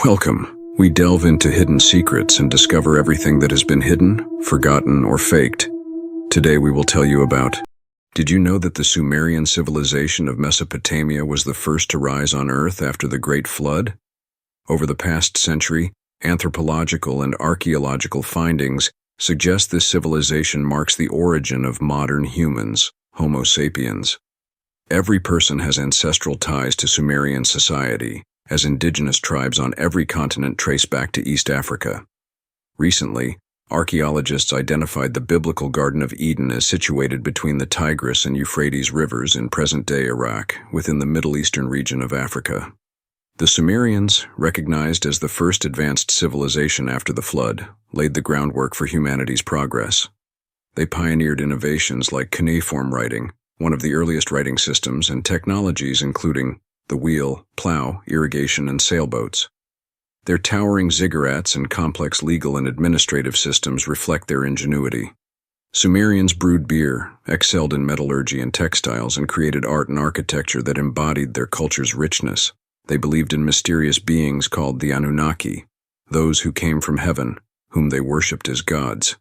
Welcome. We delve into hidden secrets and discover everything that has been hidden, forgotten, or faked. Today we will tell you about: did you know that the Sumerian civilization of Mesopotamia was the first to rise on Earth after the Great Flood? Over the past century, anthropological and archaeological findings suggest this civilization marks the origin of modern humans, Homo sapiens. Every person has ancestral ties to Sumerian society, as indigenous tribes on every continent trace back to East Africa. Recently, archaeologists identified the biblical Garden of Eden as situated between the Tigris and Euphrates rivers in present-day Iraq, within the Middle Eastern region of Africa. The Sumerians, recognized as the first advanced civilization after the flood, laid the groundwork for humanity's progress. They pioneered innovations like cuneiform writing, one of the earliest writing systems, and technologies including the wheel, plow, irrigation, and sailboats. Their towering ziggurats and complex legal and administrative systems reflect their ingenuity. Sumerians brewed beer, excelled in metallurgy and textiles, and created art and architecture that embodied their culture's richness. They believed in mysterious beings called the Anunnaki, those who came from heaven, whom they worshipped as gods.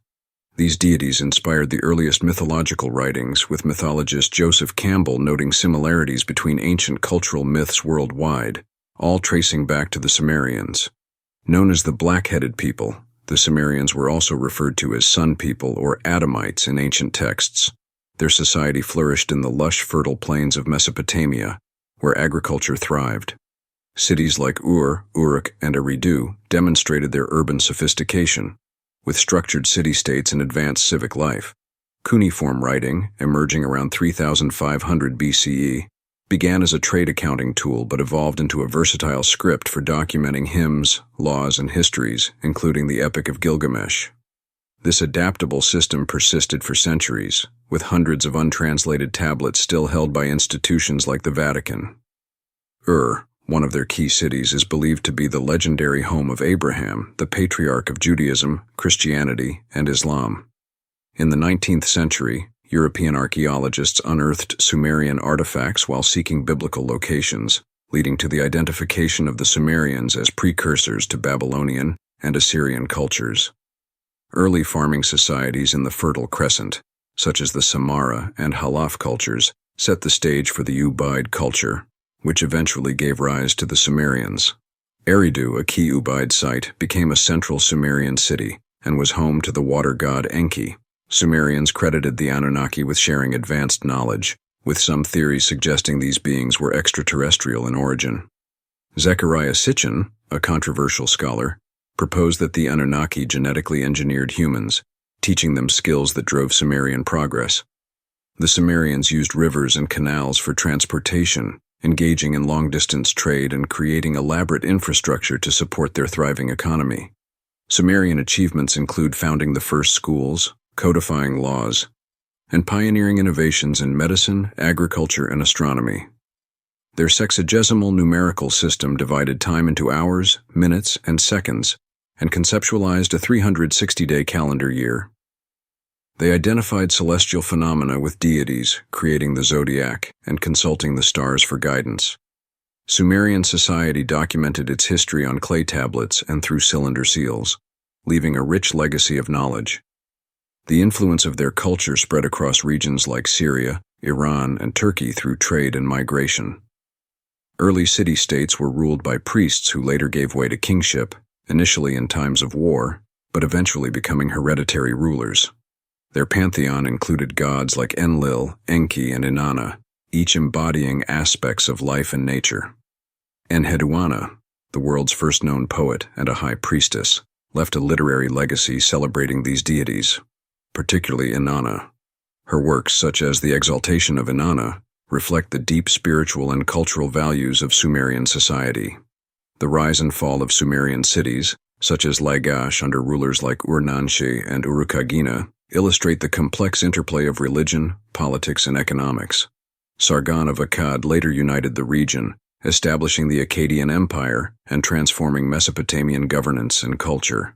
These deities inspired the earliest mythological writings, with mythologist Joseph Campbell noting similarities between ancient cultural myths worldwide, all tracing back to the Sumerians. Known as the black-headed people, the Sumerians were also referred to as sun people or Adamites in ancient texts. Their society flourished in the lush, fertile plains of Mesopotamia, where agriculture thrived. Cities like Ur, Uruk, and Eridu demonstrated their urban sophistication, with structured city-states and advanced civic life. Cuneiform writing, emerging around 3500 BCE, began as a trade accounting tool but evolved into a versatile script for documenting hymns, laws, and histories, including the Epic of Gilgamesh. This adaptable system persisted for centuries, with hundreds of untranslated tablets still held by institutions like the Vatican. Ur, one of their key cities, is believed to be the legendary home of Abraham, the patriarch of Judaism, Christianity, and Islam. In the 19th century, European archaeologists unearthed Sumerian artifacts while seeking biblical locations, leading to the identification of the Sumerians as precursors to Babylonian and Assyrian cultures. Early farming societies in the Fertile Crescent, such as the Samara and Halaf cultures, set the stage for the Ubaid culture, which eventually gave rise to the Sumerians. Eridu, a key Ubaid site, became a central Sumerian city and was home to the water god Enki. Sumerians credited the Anunnaki with sharing advanced knowledge, with some theories suggesting these beings were extraterrestrial in origin. Zecharia Sitchin, a controversial scholar, proposed that the Anunnaki genetically engineered humans, teaching them skills that drove Sumerian progress. The Sumerians used rivers and canals for transportation, engaging in long-distance trade and creating elaborate infrastructure to support their thriving economy. Sumerian achievements include founding the first schools, codifying laws, and pioneering innovations in medicine, agriculture, and astronomy. Their sexagesimal numerical system divided time into hours, minutes, and seconds, and conceptualized a 360-day calendar year. They identified celestial phenomena with deities, creating the zodiac, and consulting the stars for guidance. Sumerian society documented its history on clay tablets and through cylinder seals, leaving a rich legacy of knowledge. The influence of their culture spread across regions like Syria, Iran, and Turkey through trade and migration. Early city-states were ruled by priests who later gave way to kingship, initially in times of war, but eventually becoming hereditary rulers. Their pantheon included gods like Enlil, Enki, and Inanna, each embodying aspects of life and nature. Enheduanna, the world's first known poet and a high priestess, left a literary legacy celebrating these deities, particularly Inanna. Her works, such as The Exaltation of Inanna, reflect the deep spiritual and cultural values of Sumerian society. The rise and fall of Sumerian cities, such as Lagash under rulers like Ur-Nanshe and Urukagina, illustrate the complex interplay of religion, politics, and economics. Sargon of Akkad later united the region, establishing the Akkadian Empire and transforming Mesopotamian governance and culture.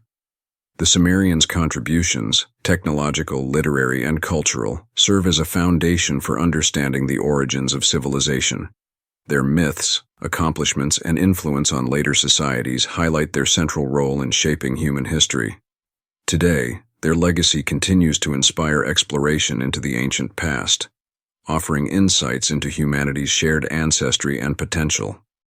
The Sumerians' contributions, technological, literary, and cultural, serve as a foundation for understanding the origins of civilization. Their myths, accomplishments, and influence on later societies highlight their central role in shaping human history. Today, their legacy continues to inspire exploration into the ancient past, offering insights into humanity's shared ancestry and potential.